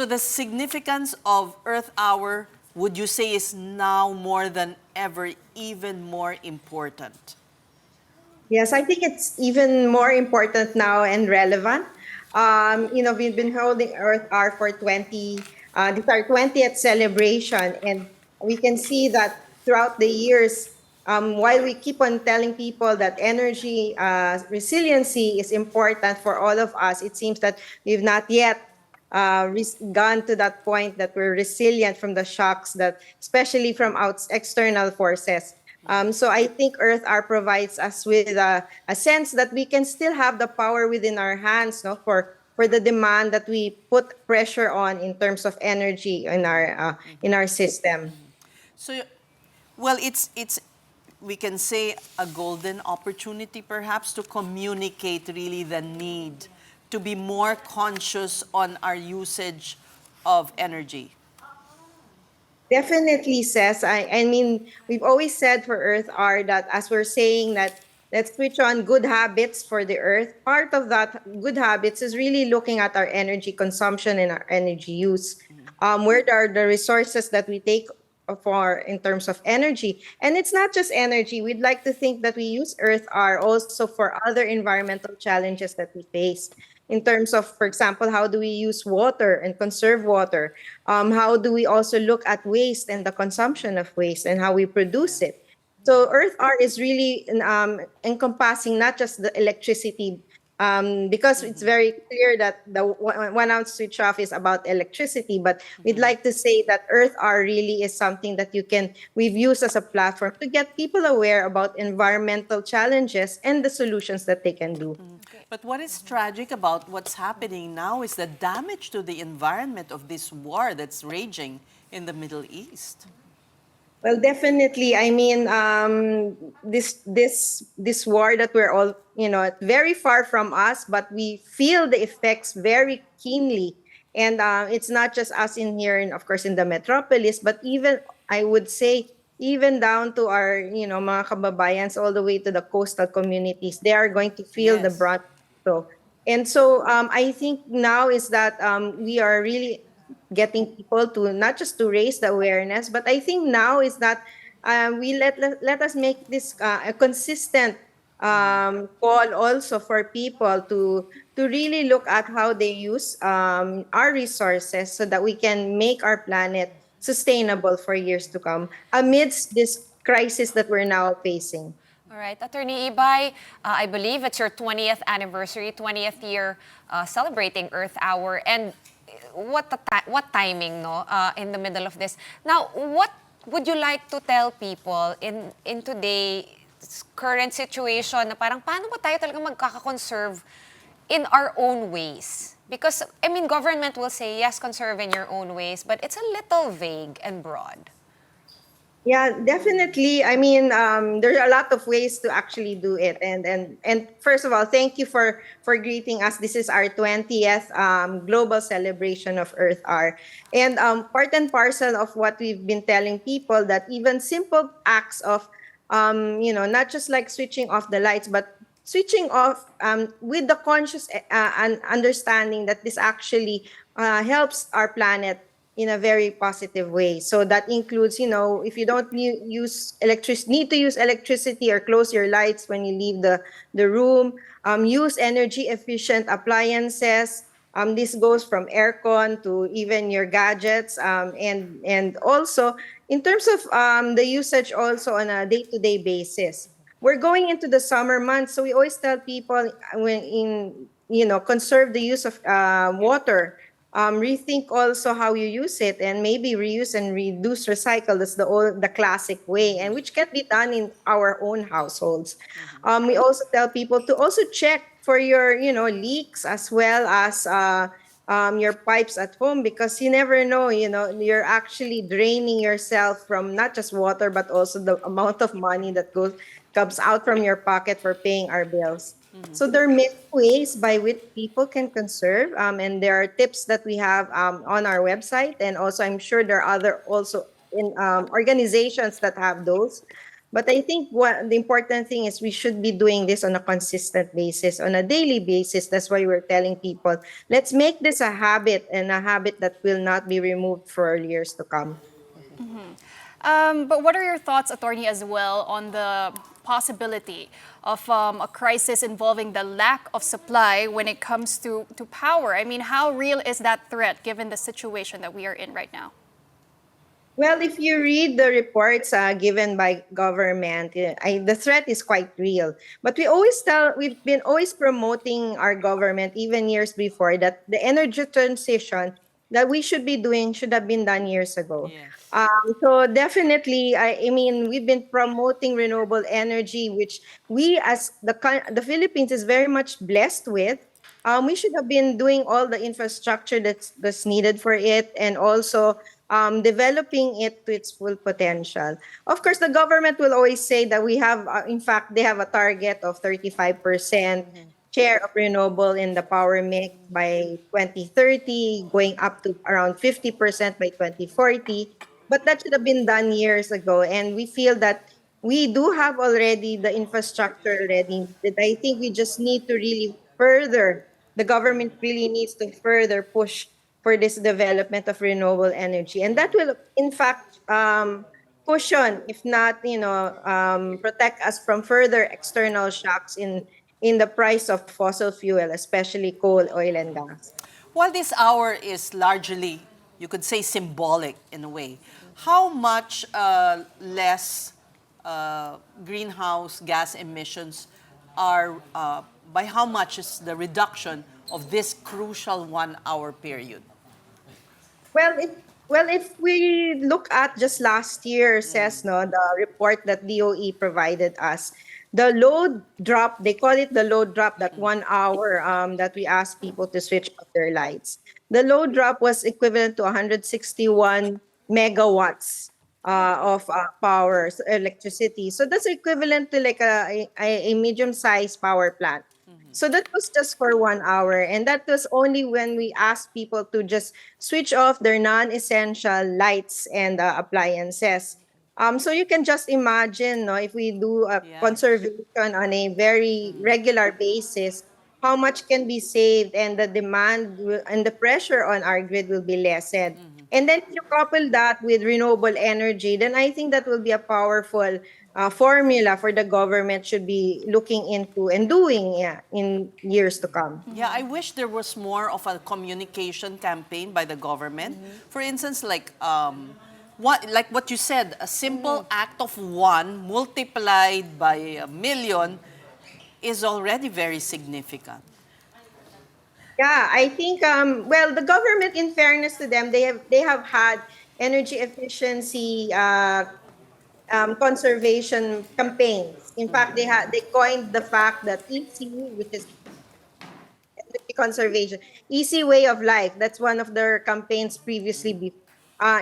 So the significance of Earth Hour, would you say, is now more than ever even more important? Yes, I think it's even more important now and relevant. We've been holding Earth Hour for 20, this is our 20th celebration, and we can see that throughout the years, while we keep on telling people that energy resiliency is important for all of us, it seems that we've not yet gone to that point that we're resilient from the shocks that, especially from external forces. So I think Earth R provides us with a sense that we can still have the power within our hands, no, for the demand that we put pressure on in terms of energy in our system. So, well, it's we can say a golden opportunity perhaps to communicate really the need to be more conscious on our usage of energy. Definitely, says I mean, we've always said for Earth R that as we're saying that let's switch on good habits for the Earth. Part of that good habits is really looking at our energy consumption and our energy use. Where are the resources that we take for in terms of energy? And it's not just energy. We'd like to think that we use Earth R also for other environmental challenges that we face in terms of, for example, how do we use water and conserve water? How do we also look at waste and the consumption of waste and how we produce it? So Earth R is really encompassing not just the electricity, because it's very clear that the 1 ounce switch off is about electricity, but we'd like to say that Earth R really is something that we've used as a platform to get people aware about environmental challenges and the solutions that they can do. But what is tragic about what's happening now is the damage to the environment of this war that's raging in the Middle East. Well, definitely. I mean, this war that we're all, very far from us, but we feel the effects very keenly. And it's not just us in here, and of course in the metropolis, but even I would say even down to our, mga kababayans all the way to the coastal communities, they are going to feel the Yes. brunt. So I think now is that we are really getting people to not just to raise the awareness, but I think now is that we let us make this a consistent call also for people to really look at how they use our resources so that we can make our planet sustainable for years to come amidst this crisis that we're now facing. All right, Attorney Ibay, I believe it's your 20th anniversary, 20th year celebrating Earth Hour, and what timing, no, in the middle of this. Now, what would you like to tell people in today's current situation na parang paano ba tayo talaga magkaka-conserve in our own ways? Because, I mean, government will say, yes, conserve in your own ways, but it's a little vague and broad. Yeah, definitely. I mean, there are a lot of ways to actually do it. And first of all, thank you for greeting us. This is our 20th global celebration of Earth Hour. And part and parcel of what we've been telling people that even simple acts of, not just like switching off the lights, but switching off with the conscious and understanding that this actually helps our planet in a very positive way. So that includes, if you don't need to use electricity or close your lights when you leave the room, use energy efficient appliances. This goes from aircon to even your gadgets, and also in terms of the usage also on a day-to-day basis. We're going into the summer months, so we always tell people conserve the use of water. Rethink also how you use it, and maybe reuse and reduce, recycle. That's the classic way, and which can be done in our own households. We also tell people to also check for your leaks as well as your pipes at home, because you never know, you're actually draining yourself from not just water but also the amount of money that comes out from your pocket for paying our bills. So there are many ways by which people can conserve, and there are tips that we have on our website, and also I'm sure there are other also in organizations that have those. But I think the important thing is we should be doing this on a consistent basis, on a daily basis. That's why we're telling people, let's make this a habit, and a habit that will not be removed for years to come. But what are your thoughts, attorney, as well, on the possibility of a crisis involving the lack of supply when it comes to power? I mean, how real is that threat given the situation that we are in right now? Well, if you read the reports given by government, the threat is quite real. But we've been always promoting our government, even years before, that the energy transition that we should be doing should have been done years ago. Yes. So definitely, I mean, we've been promoting renewable energy, which we as the Philippines is very much blessed with. We should have been doing all the infrastructure that's needed for it, and also developing it to its full potential. Of course, the government will always say that we have, in fact, they have a target of 35% share of renewable in the power mix by 2030, going up to around 50% by 2040. But that should have been done years ago. And we feel that we do have already the infrastructure ready. That I think we just need to really further, the government really needs to further push for this development of renewable energy. And that will, in fact, cushion, if not, protect us from further external shocks in the price of fossil fuel, especially coal, oil, and gas. While this hour is largely, you could say, symbolic in a way, how much less greenhouse gas emissions are, by how much is the reduction of this crucial 1 hour period? Well, if we look at just last year, says no, the report that DOE provided us, the load drop, they call it the load drop, that 1 hour that we asked people to switch off their lights. The load drop was equivalent to 161 megawatts of power, electricity. So that's equivalent to like a medium-sized power plant. So that was just for 1 hour. And that was only when we asked people to just switch off their non-essential lights and appliances. So you can just imagine, no, if we do a Yeah. conservation on a very regular basis, how much can be saved, and the demand and the pressure on our grid will be lessened. And then if you couple that with renewable energy, then I think that will be a powerful formula for the government should be looking into and doing, yeah, in years to come. Yeah, I wish there was more of a communication campaign by the government. For instance, like what you said, a simple act of one multiplied by a million is already very significant. Yeah, I think well, the government, in fairness to them, they have had energy efficiency conservation campaigns. In fact, they coined the fact that EC, which is energy conservation, easy way of life. That's one of their campaigns previously,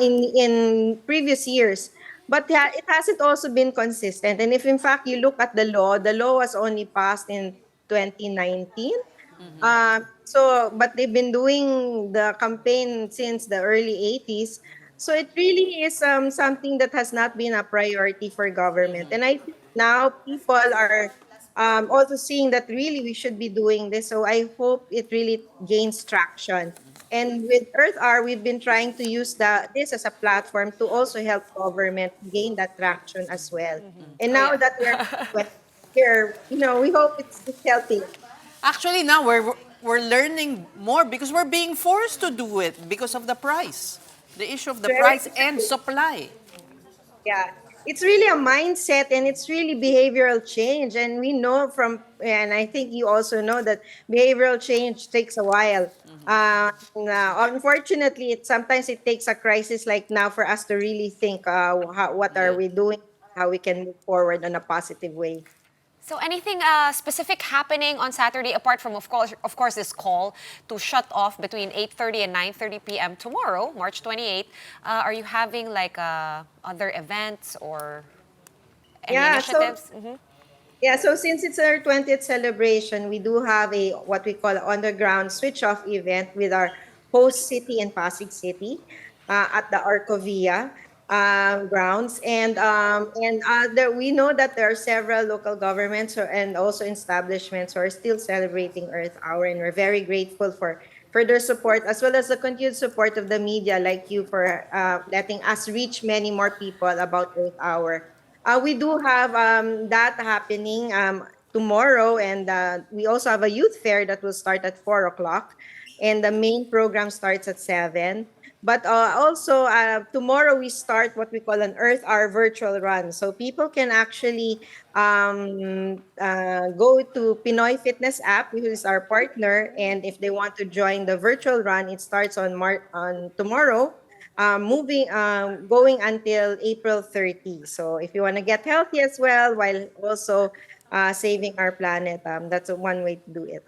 in previous years. But yeah, it hasn't also been consistent. And if in fact you look at the law was only passed in 2019. But they've been doing the campaign since the early 80s. So it really is something that has not been a priority for government. And I think now people are also seeing that really we should be doing this. So I hope it really gains traction. And with Earth Hour, we've been trying to use this as a platform to also help government gain that traction as well. And now that we're here, we hope it's helping. Actually, now we're learning more because we're being forced to do it because of the price, the issue of the Very price true. and supply. Yeah, it's really a mindset, and it's really behavioral change. And we know and I think you also know that behavioral change takes a while. Unfortunately, sometimes it takes a crisis like now for us to really think what are Yeah. we doing, how we can move forward in a positive way. So anything specific happening on Saturday apart from of course this call to shut off between 8:30 and 9:30 p.m. tomorrow, March 28th? Are you having like other events or any Yeah, initiatives? Mhm. so since it's our 20th celebration, we do have what we call underground switch off event with our host city in Pasig City at the Arcovia. grounds, and we know that there are several local governments and also establishments who are still celebrating Earth Hour, and we're very grateful for their support, as well as the continued support of the media like you for letting us reach many more people about Earth Hour. We do have that happening tomorrow, and we also have a youth fair that will start at 4 o'clock, and the main program starts at 7. But also, tomorrow we start what we call an Earth Hour virtual run. So people can actually go to Pinoy Fitness app, which is our partner, and if they want to join the virtual run, it starts on tomorrow, moving going until April 30. So if you want to get healthy as well while also saving our planet, that's one way to do it.